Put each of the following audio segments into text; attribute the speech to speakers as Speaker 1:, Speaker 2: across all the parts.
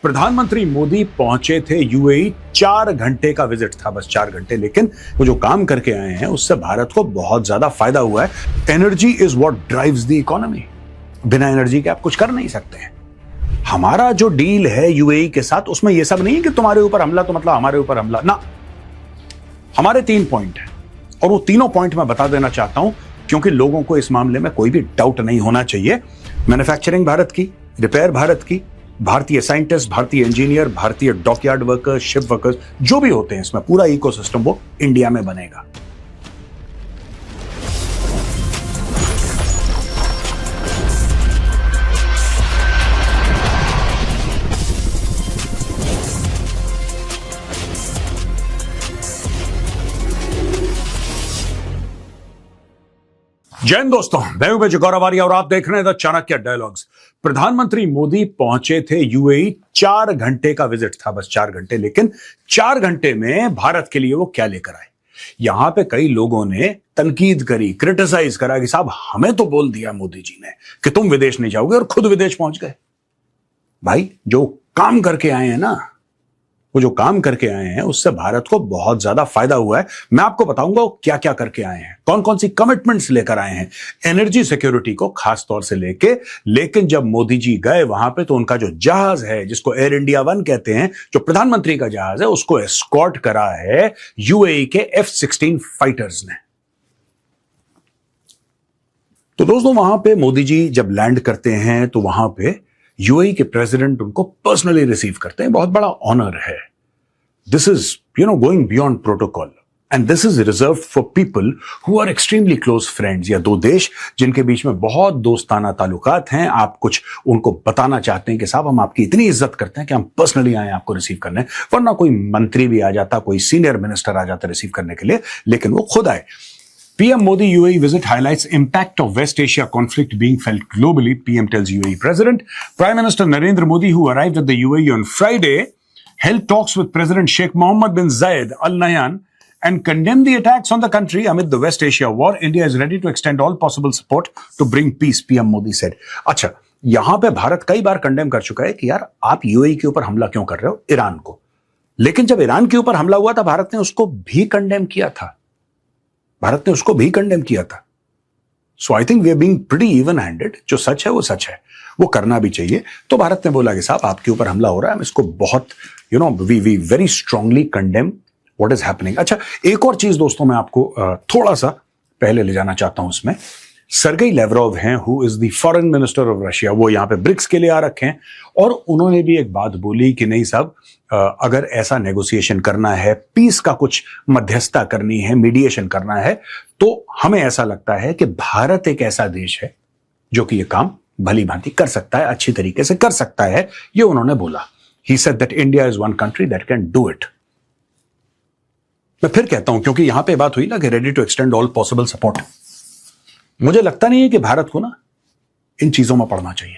Speaker 1: प्रधानमंत्री मोदी पहुंचे थे यूएई, 4 घंटे का विजिट था, बस 4 घंटे, लेकिन वो जो काम करके आए हैं उससे भारत को बहुत ज्यादा फायदा हुआ है। Energy is what drives the economy. बिना एनर्जी के आप कुछ कर नहीं सकते हैं। हमारा जो डील है यूएई के साथ, उसमें ये सब नहीं है कि तुम्हारे ऊपर हमला तो मतलब हमारे ऊपर हमला ना। हमारे 3 पॉइंट है और वो तीनों पॉइंट मैं बता देना चाहता हूं क्योंकि लोगों को इस मामले में कोई भी डाउट नहीं होना चाहिए। मैन्युफैक्चरिंग भारत की, रिपेयर भारत की, भारतीय साइंटिस्ट, भारतीय इंजीनियर, भारतीय डॉकयार्ड वर्कर्स, शिप वर्कर्स, जो भी होते हैं इसमें पूरा इकोसिस्टम वो इंडिया में बनेगा। जय हिंद दोस्तों, मैं हूं विजय गौरवारिया और आप देख रहे हैं द चाणक्य डायलॉग्स। प्रधानमंत्री मोदी पहुंचे थे यूएई, 4 घंटे का विजिट था, बस 4 घंटे, लेकिन 4 घंटे में भारत के लिए वो क्या लेकर आए। यहां पे कई लोगों ने तनकीद करी, क्रिटिसाइज करा कि साहब हमें तो बोल दिया मोदी जी ने कि तुम विदेश नहीं जाओगे और खुद विदेश पहुंच गए। भाई जो काम करके आए हैं ना, वो जो काम करके आए हैं उससे भारत को बहुत ज्यादा फायदा हुआ है। मैं आपको बताऊंगा वो क्या क्या करके आए हैं, कौन कौन सी कमिटमेंट्स लेकर आए हैं एनर्जी सिक्योरिटी को खास तौर से लेके। लेकिन जब मोदी जी गए वहां पे तो उनका जो जहाज है, जिसको एयर इंडिया 1 कहते हैं, जो प्रधानमंत्री का जहाज है, उसको एस्कॉर्ट करा है यूएई के F-16 फाइटर्स ने। तो दोस्तों वहां पे मोदी जी जब लैंड करते हैं तो वहां पे यूएई के प्रेसिडेंट उनको पर्सनली रिसीव करते हैं। बहुत बड़ा ऑनर है। This is going beyond protocol and this is reserve for people who are extremely close friends, या दो देश जिनके बीच में बहुत दोस्ताना ताल्लुकात हैं। आप कुछ उनको बताना चाहते हैं कि साहब हम आपकी इतनी इज्जत करते हैं कि हम पर्सनली आए आपको रिसीव करने, वरना कोई मंत्री भी आ जाता, कोई सीनियर मिनिस्टर आ जाता रिसीव करने के लिए, लेकिन वो खुद आए। PM Modi UAE visit highlights impact of West Asia conflict being felt globally, PM tells UAE President. Prime Minister Narendra Modi, who arrived at the UAE on Friday, held talks with President Sheikh Mohammed bin Zayed Al Nahyan and condemned the attacks on the country amid the West Asia war. India is ready to extend all possible support to bring peace, PM Modi said. अच्छा, यहां पे भारत कई बार condemn कर चुका है कि यार आप यूएई के ऊपर हमला क्यों कर रहे हो, ईरान को। लेकिन जब ईरान के ऊपर हमला हुआ था भारत ने उसको भी कंडेम किया था। भारत ने उसको भी कंडेम किया था। So I think we are being pretty even handed. जो सच है वो सच है, वो करना भी चाहिए। तो भारत ने बोला कि साहब आपके ऊपर हमला हो रहा है, हम इसको बहुत we very strongly condemn what is happening. अच्छा, एक और चीज दोस्तों मैं आपको थोड़ा सा पहले ले जाना चाहता हूं इसमें। सर्गेई लेवरोव हैं, who is the foreign minister of Russia, वो यहां पे ब्रिक्स के लिए आ रखे हैं और उन्होंने भी एक बात बोली कि नहीं साहब, अगर ऐसा नेगोशिएशन करना है, पीस का कुछ मध्यस्थता करनी है, मीडिएशन करना है, तो हमें ऐसा लगता है कि भारत एक ऐसा देश है जो कि यह काम भली भांति कर सकता है, अच्छी तरीके से कर सकता है, ये उन्होंने बोला। He said that India is one country that can do it. मैं फिर कहता हूं क्योंकि यहां पे बात हुई ना कि ready to extend all possible support. मुझे लगता नहीं है कि भारत को ना इन चीजों में पड़ना चाहिए।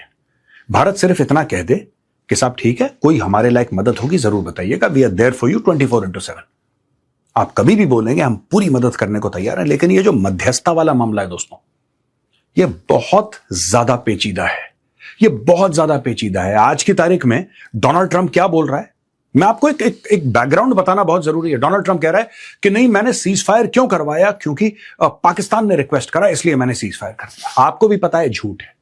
Speaker 1: भारत सिर्फ इतना कह दे कि साहब ठीक है, कोई हमारे लायक मदद होगी जरूर बताइएगा, we are there for you 24/7। आप कभी भी बोलेंगे हम पूरी मदद करने को तैयार हैं। लेकिन ये जो मध्यस्थता वाला मामला है दोस्तों, ये बहुत ज्यादा पेचीदा है। ये बहुत ज्यादा पेचीदा है। आज की तारीख में डोनाल्ड ट्रंप क्या बोल रहा है, मैं आपको एक बैकग्राउंड बताना बहुत जरूरी है। डोनाल्ड ट्रंप कह रहा है कि नहीं, मैंने सीज फायर क्यों करवाया, क्योंकि पाकिस्तान ने रिक्वेस्ट करा इसलिए मैंने सीज फायर कर दिया। आपको भी पता है झूठ है,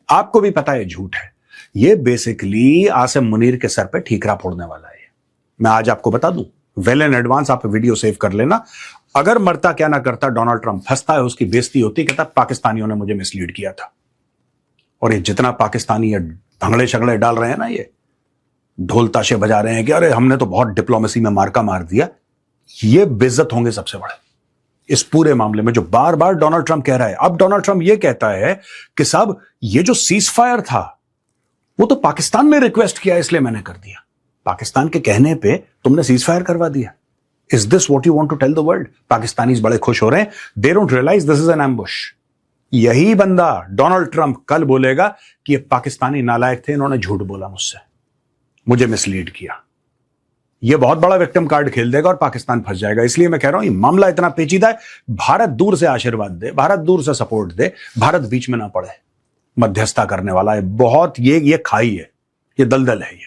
Speaker 1: आपको भी पता है झूठ है। ये बेसिकली आसिम मुनीर के सर पे ठीकरा फोड़ने वाला है। मैं आज आपको बता दूं, वेल इन एडवांस आप वीडियो सेव कर लेना। अगर मरता क्या ना करता डोनाल्ड ट्रंप, फंसता है, उसकी बेइज्जती होती, कहता पाकिस्तानियों ने मुझे मिसलीड किया था। और ये जितना पाकिस्तानी ये भंगड़े शगड़े डाल रहे हैं ना, ये ढोल ताशे बजा रहे हैं कि अरे हमने तो बहुत डिप्लोमेसी में मार्का मार दिया, ये बेइज्जत होंगे सबसे बड़े इस पूरे मामले में, जो बार बार डोनाल्ड ट्रंप कह रहा है। अब डोनाल्ड ट्रंप ये कहता है कि साहब ये जो सीज फायर था वो तो पाकिस्तान ने रिक्वेस्ट किया इसलिए मैंने कर दिया। पाकिस्तान के कहने पे तुमने सीज फायर करवा दिया। Is this what you want to tell the world? Pakistanis बड़े खुश हो रहे हैं, they don't realise this is an ambush. यही बंदा डोनाल्ड ट्रंप कल बोलेगा कि ये पाकिस्तानी नालायक थे, इन्होंने झूठ बोला मुझसे, मुझे मिसलीड किया। ये बहुत बड़ा विक्टिम कार्ड खेल देगा और पाकिस्तान फंस जाएगा। इसलिए मैं कह रहा हूं ये मामला इतना पेचीदा है, भारत दूर से आशीर्वाद दे, भारत दूर से सपोर्ट दे, भारत बीच में ना पड़े। मध्यस्थता करने वाला है बहुत, ये खाई है, ये दलदल है ये।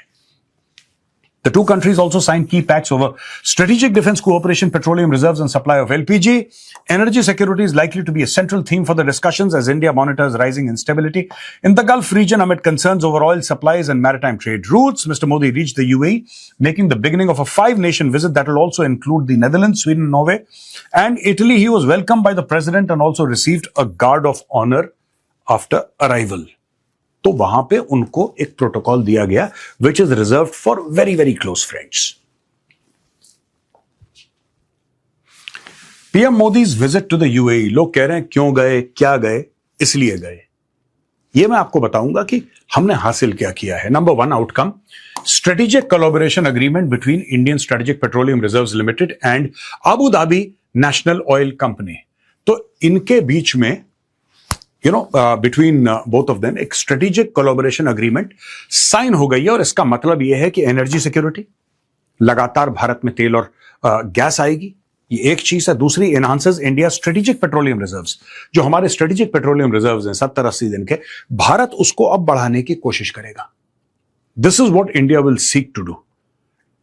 Speaker 1: The two countries also signed key pacts over strategic defense cooperation, petroleum reserves, and supply of LPG. Energy security is likely to be a central theme for the discussions as India monitors rising instability in the Gulf region amid concerns over oil supplies and maritime trade routes. Mr. Modi reached the UAE, making the beginning of a 5-nation visit that will also include the Netherlands, Sweden, Norway, and Italy. He was welcomed by the president and also received a guard of honor after arrival. तो वहां पे उनको एक protocol दिया गया which is reserve for very very close friends. PM Modi's visit to the UAE. लोग कह रहे हैं क्यों गए, क्या गए, इसलिए गए. यह मैं आपको बताऊंगा कि हमने हासिल क्या किया है. Number 1 outcome, strategic collaboration agreement between Indian strategic petroleum reserves limited and Abu Dhabi national oil company. तो इनके बीच में between both of them एक स्ट्रेटेजिक कोलैबोरेशन अग्रीमेंट साइन हो गई है. और इसका मतलब यह है कि एनर्जी सिक्योरिटी, लगातार भारत में तेल और गैस आएगी, ये एक चीज है. दूसरी, enhances India strategic petroleum reserves. जो हमारे स्ट्रेटेजिक पेट्रोलियम रिजर्व्स हैं 70-80 दिन के, भारत उसको अब बढ़ाने की कोशिश करेगा. This is what India will seek to do.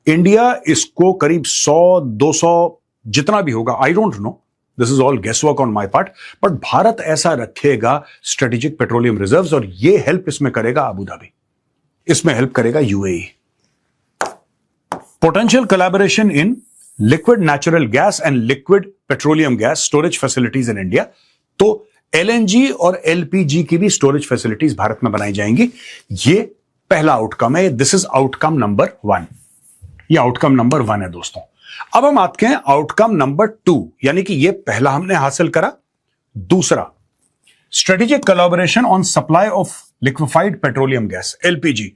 Speaker 1: India इसको करीब 100-200 जितना भी होगा, I don't know, this is all guess work on my part, but Bharat ऐसा रखेगा स्ट्रेटेजिक पेट्रोलियम रिजर्व्स. और ये हेल्प इसमें करेगा अबू धाबी, इसमें हेल्प करेगा UAE. Potential collaboration in liquid natural gas and liquid petroleum gas storage facilities in India. तो LNG और एलपीजी की भी स्टोरेज फैसिलिटीज भारत में बनाई जाएंगी. ये पहला आउटकम है. This is outcome number 1. ये आउटकम नंबर 1 है दोस्तों. अब हम आते हैं आउटकम नंबर 2, यानी कि ये पहला हमने हासिल करा. दूसरा, strategic collaboration on supply of liquefied petroleum gas LPG.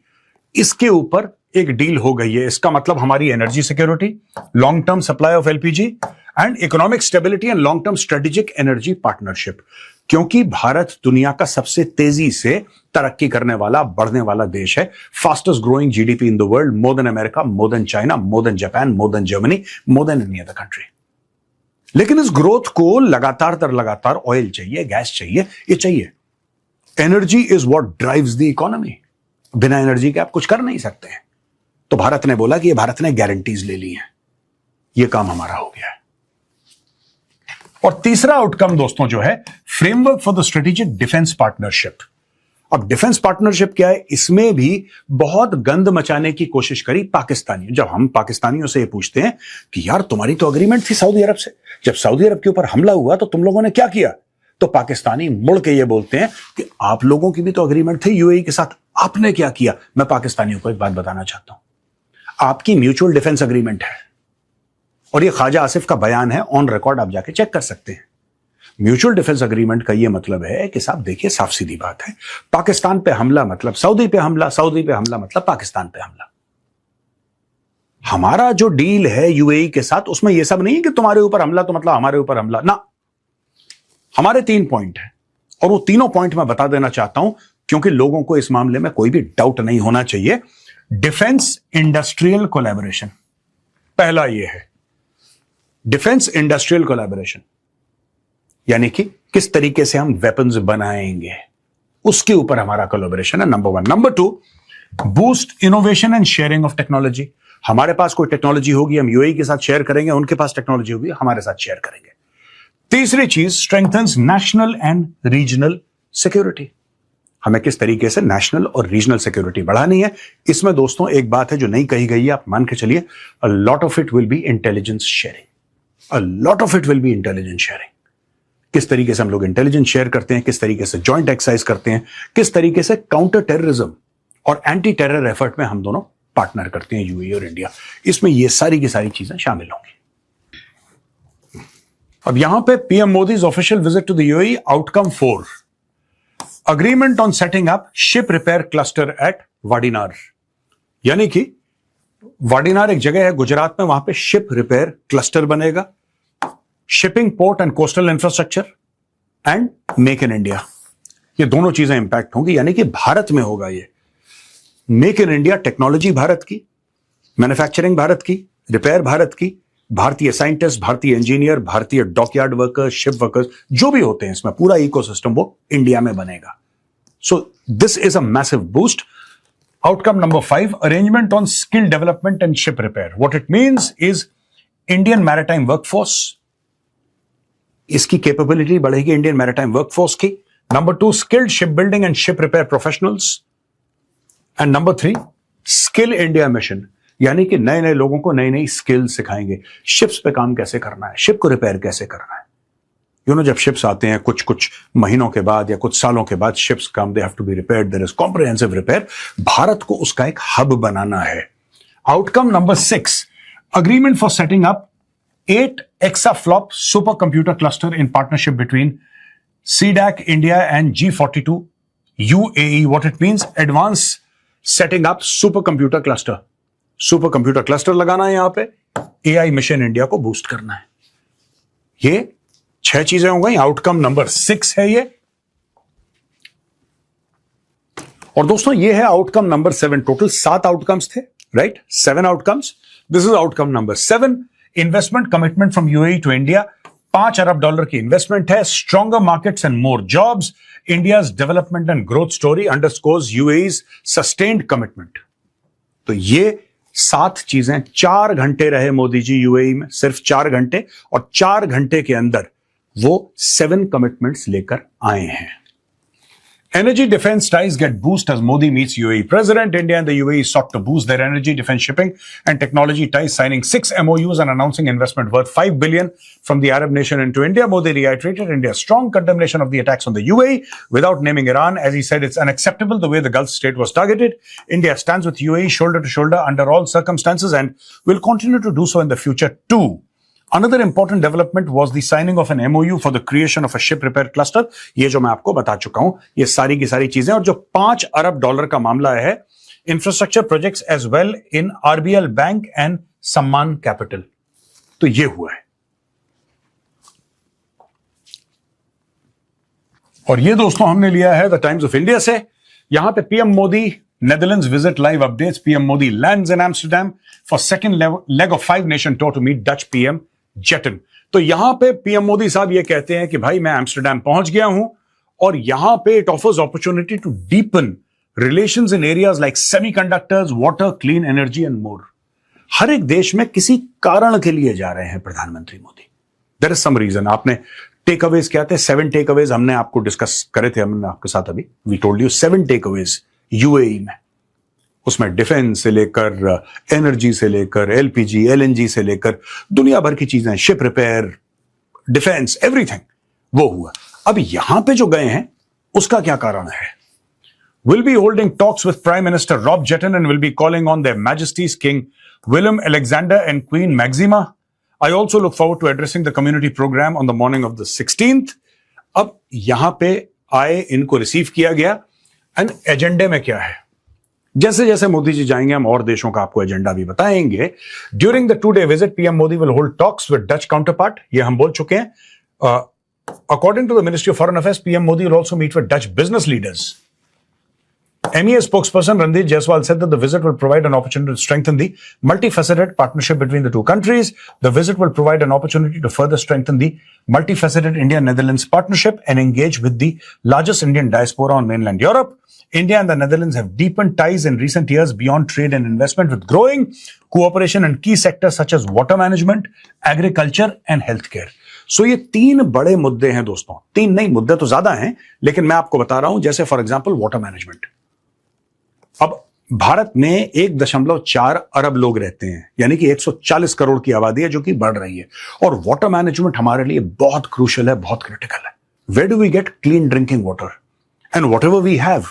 Speaker 1: इसके ऊपर एक डील हो गई है. इसका मतलब हमारी energy security, long term supply of LPG and economic stability and long term strategic energy partnership. क्योंकि भारत दुनिया का सबसे तेजी से तरक्की करने वाला, बढ़ने वाला देश है. Fastest growing GDP in the world, more than America, more than China, more than Japan, more than Germany, more than any other country. लेकिन इस ग्रोथ को लगातार ऑयल चाहिए, गैस चाहिए, ये चाहिए. Energy is what drives the economy. बिना energy के आप कुछ कर नहीं सकते हैं. तो भारत ने बोला कि ये भारत ने गारंटीज ले ली हैं. ये काम हमारा हो गया है. और तीसरा आउटकम दोस्तों जो है, framework for the strategic defence partnership. अब डिफेंस पार्टनरशिप क्या है, इसमें भी बहुत गंद मचाने की कोशिश करी पाकिस्तानियों. जब हम पाकिस्तानियों से ये पूछते हैं कि यार तुम्हारी तो अग्रीमेंट थी सऊदी अरब से, जब सऊदी अरब के ऊपर हमला हुआ तो तुम लोगों ने क्या किया, तो पाकिस्तानी मुड़ के ये बोलते हैं कि आप लोगों की भी तो अग्रीमेंट थी यूएई के साथ, आपने क्या किया. मैं पाकिस्तानियों को एक बात बताना चाहता हूं, आपकी म्यूचुअल डिफेंस अग्रीमेंट है और ये ख्वाजा आसिफ का बयान है, ऑन रिकॉर्ड आप जाके चेक कर सकते हैं. म्यूचुअल डिफेंस अग्रीमेंट का ये मतलब है कि साहब देखिए, साफ सीधी बात है, पाकिस्तान पे हमला मतलब सऊदी पे हमला, सऊदी पे हमला मतलब पाकिस्तान पे हमला. हमारा जो डील है यूएई के साथ, उसमें यह सब नहीं है कि तुम्हारे ऊपर हमला तो मतलब हमारे ऊपर हमला ना. हमारे 3 पॉइंट है और वो तीनों पॉइंट मैं बता देना चाहता हूं क्योंकि लोगों को इस मामले में कोई भी डाउट नहीं होना चाहिए. डिफेंस इंडस्ट्रियल कोलैबोरेशन, पहला ये है डिफेंस इंडस्ट्रियल कोलैबोरेशन, यानी कि किस तरीके से हम वेपन्स बनाएंगे, उसके ऊपर हमारा कोलैबोरेशन है. Number 1. Number 2, boost innovation and sharing of technology. हमारे पास कोई टेक्नोलॉजी होगी, हम यूएई के साथ शेयर करेंगे, उनके पास टेक्नोलॉजी होगी, हमारे साथ शेयर करेंगे. तीसरी चीज, strengthens national and regional security. हमें किस तरीके से नेशनल और रीजनल सिक्योरिटी बढ़ानी है. इसमें दोस्तों एक बात है जो नहीं कही गई है, आप मान के चलिए, अ lot of it will be intelligence sharing. A lot of it will be intelligence sharing. किस तरीके से हम लोग इंटेलिजेंस शेयर करते हैं, किस तरीके से जॉइंट एक्सरसाइज करते हैं, किस तरीके से काउंटर टेररिज्म और एंटी टेरर एफर्ट में हम दोनों पार्टनर करते हैं, यूएई और इंडिया. इसमें ये सारी की सारी चीजें शामिल होंगी. अब यहां पे PM Modi's official visit to the UAE. Outcome 4, agreement on setting up ship repair cluster at Vadinar. यानी कि वाडीनार एक जगह है गुजरात में, वहां पे शिप रिपेयर क्लस्टर बनेगा. Shipping, port and coastal infrastructure and make in India, ये दोनों चीजें इंपैक्ट होंगी. यानी कि भारत में होगा ये. Make in India, technology Bharat की, मैन्युफैक्चरिंग भारत की, रिपेयर भारत की, भारतीय साइंटिस्ट, भारतीय इंजीनियर, भारतीय डॉकयार्ड वर्कर्स, शिप वर्कर्स, जो भी होते हैं इसमें, पूरा इकोसिस्टम वो इंडिया में बनेगा. So this is a massive boost. Outcome number 5, arrangement on skill development and ship repair. What it means is Indian maritime workforce, इसकी capability बढ़ेगी Indian maritime workforce की. Number 2, skilled shipbuilding and ship repair professionals. And number 3, skill India mission. यानी कि नए नए लोगों को नई नई स्किल सिखाएंगे. शिप्स पे काम कैसे करना है, शिप को रिपेयर कैसे करना है. जब शिप्स आते हैं कुछ महीनों के बाद या कुछ सालों के बाद ships come, they have to be repaired, there is comprehensive repair. Bharat को उसका एक हब बनाना है. Outcome number 6, agreement for setting up 8 exaflop supercomputer cluster in partnership between CDAC India and G42 UAE. What it means, advance setting up supercomputer cluster. Supercomputer cluster लगाना है, यहां पे AI mission India को boost करना है. ये 6 चीजें हो गई. आउटकम नंबर 6 है ये. और दोस्तों ये है आउटकम नंबर 7. टोटल 7 आउटकम्स थे, right? 7 outcomes. This is outcome number 7. Investment commitment from UAE to India. $5 अरब की इन्वेस्टमेंट है. Stronger markets and more jobs. India's development and growth story underscores UAE's sustained commitment. तो ये 7 चीजें. 4 घंटे रहे Modi ji UAE में, सिर्फ 4 घंटे, और 4 घंटे के अंदर वो 7 कमिटमेंट्स लेकर आए हैं. Energy defense ties get boost as Modi meets UAE president. India and the UAE sought to boost their energy, defense, shipping and technology ties, signing 6 MOUs and announcing investment worth $5 billion from the Arab nation into India. Modi reiterated India's strong condemnation of the attacks on the UAE without naming Iran. As he said, it's unacceptable the way the Gulf state was targeted. India stands with UAE shoulder to shoulder under all circumstances and will continue to do so in the future too. Another important development was the signing of an MOU for the creation of a ship repair cluster. ये जो मैं आपको बता चुका हूं, ये सारी की सारी चीजें. और जो $5 अरब का मामला है, infrastructure projects as well in RBL bank and Sammaan Capital. तो ये हुआ है. और ये दोस्तों हमने लिया है द टाइम्स ऑफ इंडिया से. यहां पे PM Modi Netherlands visit live updates. PM Modi lands in Amsterdam for second leg of 5-nation tour to meet Dutch PM Jetten. तो यहां पे पीएम मोदी साहब ये कहते हैं कि भाई मैं एम्स्टरडैम पहुंच गया हूं और यहां पे it offers opportunity to deepen relations in areas like semiconductors, water, clean energy and more. हर एक देश में किसी कारण के लिए जा रहे हैं प्रधानमंत्री Modi. There is some reason. आपने टेक अवेज क्या थे? 7 टेक अवेज हमने आपको डिस्कस करे थे, हमने आपके साथ अभी. We told you 7 takeaways UAE में. उसमें डिफेंस से लेकर एनर्जी से लेकर एलपीजी, एलएनजी से लेकर दुनिया भर की चीजें, शिप रिपेयर, डिफेंस, एवरीथिंग, वो हुआ. अब यहां पे जो गए हैं उसका क्या कारण है? Will be holding talks with Prime Minister Rob Jetten and will be calling on their Majesties King Willem Alexander and Queen Maxima. I also look forward to addressing the community program on the morning of the 16th. अब यहां पे आए, इनको receive किया गया. And एजेंडे में क्या है? जैसे जैसे मोदी जी जाएंगे हम और देशों का आपको एजेंडा भी बताएंगे. During the 2-day visit PM Modi will hold talks with Dutch counterpart. ये हम बोल चुके हैं. According to the ministry of foreign affairs, PM Modi will also meet with Dutch business leaders. MEA spokesperson Randeep Jaiswal said that the visit will provide an opportunity to strengthen the multifaceted partnership between the two countries. The visit will provide an opportunity to further strengthen the multifaceted India-Netherlands partnership and engage with the largest Indian diaspora on mainland Europe. India and the Netherlands have deepened ties in recent years beyond trade and investment, with growing cooperation in key sectors such as water management, agriculture and healthcare. So ये 3 बड़े मुद्दे हैं दोस्तों. 3 नहीं, मुद्दे तो ज्यादा हैं, लेकिन मैं आपको बता रहा हूं. जैसे फॉर एग्जांपल वाटर मैनेजमेंट. अब भारत में 1.4 अरब लोग रहते हैं, यानी कि 140 करोड़ की आबादी है जो कि बढ़ रही है. और वाटर मैनेजमेंट हमारे लिए बहुत क्रूशियल है, बहुत क्रिटिकल है. Where do we get clean drinking water? And whatever we have,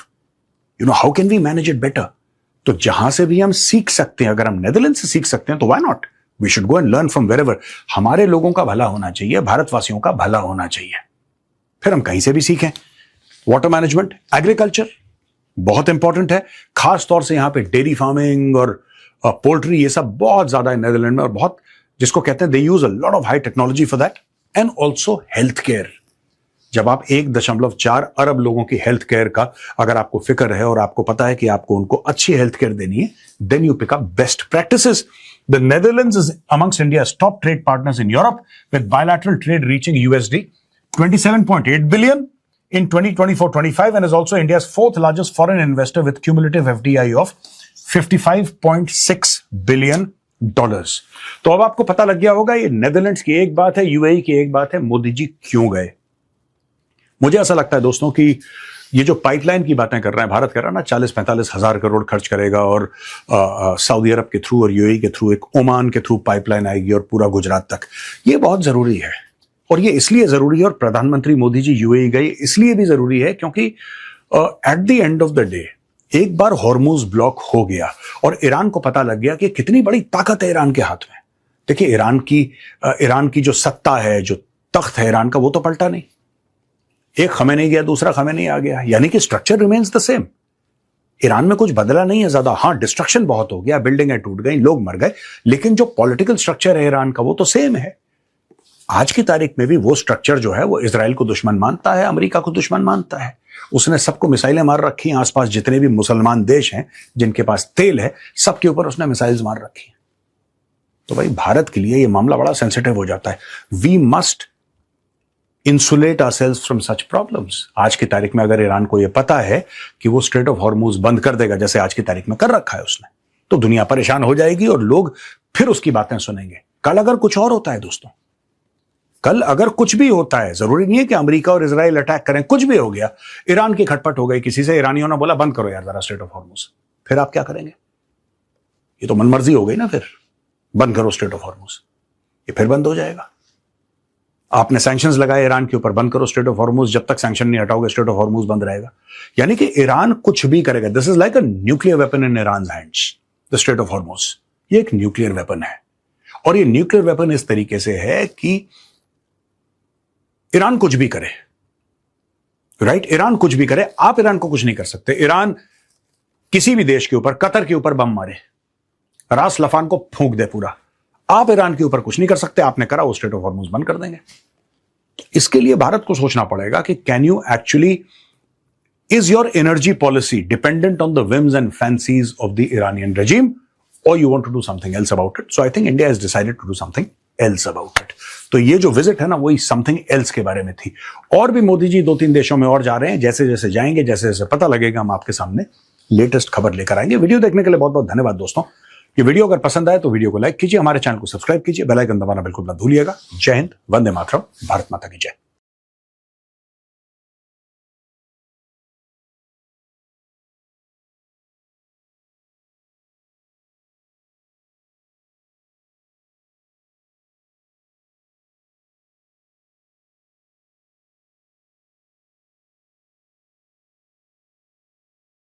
Speaker 1: how can we manage it better? तो जहां से भी हम सीख सकते हैं, अगर हम नेदरलैंड से सीख सकते हैं तो why not? We should go and learn from wherever. हमारे लोगों का भला होना चाहिए, भारतवासियों का भला होना चाहिए, फिर हम कहीं से भी सीखें. वाटर मैनेजमेंट, एग्रीकल्चर बहुत इंपॉर्टेंट है. खास तौर से यहां पे डेयरी फार्मिंग और पोल्ट्री, ये सब बहुत ज्यादा है नेदरलैंड में, और बहुत, जिसको कहते हैं, they use a lot of high technology for that. And also health care. जब आप 1.4 अरब लोगों की हेल्थ केयर का अगर आपको फिक्र है और आपको पता है कि आपको उनको अच्छी हेल्थ केयर देनी है, then you pick up best practices. The Netherlands is amongst India's top trade partners in Europe, with bilateral trade reaching $27.8 billion. in 2024-25 and is also India's fourth largest foreign investor with cumulative FDI of $55.6 billion. तो अब आपको पता लग गया होगा ये Netherlands की एक बात है, यूएई की एक बात है, मोदी जी क्यों गए। मुझे ऐसा लगता है दोस्तों कि ये जो पाइपलाइन की बातें कर रहे हैं, भारत कर रहा है ना, 40-45 हजार करोड़ खर्च करेगा और सऊदी अरब के थ्रू और यूएई के थ्रू, एक ओमान के थ्रू पाइपलाइन आएगी और पूरा गुजरात तक। ये बहुत जरूरी है और ये इसलिए जरूरी है, और प्रधानमंत्री मोदी जी यूएई गए इसलिए भी जरूरी है क्योंकि at the end of the day एक बार हॉर्मुज ब्लॉक हो गया और ईरान को पता लग गया कि कितनी बड़ी ताकत है ईरान के हाथ में। देखिए ईरान की जो सत्ता है, जो तख्त है ईरान का, वो तो पलटा नहीं। एक खमेनी गया, दूसरा खमेनी आ गया, यानी कि structure remains the same. Iran में कुछ बदला नहीं है ज्यादा। हाँ, डिस्ट्रक्शन बहुत हो गया, बिल्डिंगें टूट गई, लोग मर गए, लेकिन जो पॉलिटिकल स्ट्रक्चर है ईरान का वो तो सेम है। आज की तारीख में भी वो स्ट्रक्चर जो है वो इजराइल को दुश्मन मानता है, अमेरिका को दुश्मन मानता है। उसने सबको मिसाइलें मार रखी हैं, आसपास जितने भी मुसलमान देश हैं जिनके पास तेल है, सबके ऊपर उसने मिसाइल्स मार रखी हैं। तो भाई भारत के लिए ये मामला बड़ा सेंसिटिव हो जाता है। We must insulate ourselves from such problems. आज की तारीख में अगर ईरान को यह पता है कि वो स्ट्रेट ऑफ हॉर्मुज बंद कर देगा, जैसे आज की तारीख में कर रखा है उसने, तो दुनिया परेशान हो जाएगी और लोग फिर उसकी बातें सुनेंगे। कल अगर कुछ और होता है दोस्तों, कल अगर कुछ भी होता है, जरूरी नहीं है कि अमेरिका और इजराइल अटैक करें, कुछ भी हो गया, ईरान की खटपट हो गई किसी से, ईरानियों ने बोला बंद करो यार जरा स्ट्रेट ऑफ हॉर्मुज, फिर आप क्या करेंगे? ये तो मनमर्जी हो गई ना, फिर बंद करो स्ट्रेट ऑफ हॉर्मुज, ये फिर बंद हो जाएगा। आपने सैंक्शंस लगाए ईरान के ऊपर, बंद करो स्ट्रेट ऑफ हॉर्मुज, जब तक सैंक्शन नहीं हटाओगे स्ट्रेट ऑफ हॉर्मुज बंद रहेगा। यानी कि ईरान कुछ भी करेगा। This is like a nuclear weapon in Iran hands, the straight of Hormuz. ये एक न्यूक्लियर वेपन है और ये न्यूक्लियर वेपन इस तरीके से है कि ईरान कुछ भी करे, राइट? ईरान कुछ भी करे, आप ईरान को कुछ नहीं कर सकते। ईरान किसी भी देश के ऊपर, कतर के ऊपर बम मारे, रास लफान को फूंक दे पूरा, आप ईरान के ऊपर कुछ नहीं कर सकते। आपने करा, वो स्ट्रेट ऑफ हॉर्मुज बंद कर देंगे। इसके लिए भारत को सोचना पड़ेगा कि can you actually, is your energy policy dependent on the whims and fancies of the Iranian regime, और you want to do something else about it? So I think India has decided to do something else about it. तो ये जो visit है ना, वही something else के बारे में थी। और भी मोदी जी 2-3 देशों में और जा रहे हैं। जैसे जैसे जाएंगे, जैसे जैसे पता लगेगा, हम आपके सामने लेटेस्ट खबर लेकर आएंगे। वीडियो देखने के लिए बहुत बहुत धन्यवाद दोस्तों। ये वीडियो अगर पसंद आए तो वीडियो को लाइक कीजिए, हमारे चैनल को सब्सक्राइब कीजिए, बेल आइकन दबाना बिल्कुल मत भूलिएगा। जय हिंद, वंदे मातरम, भारत माता की जय।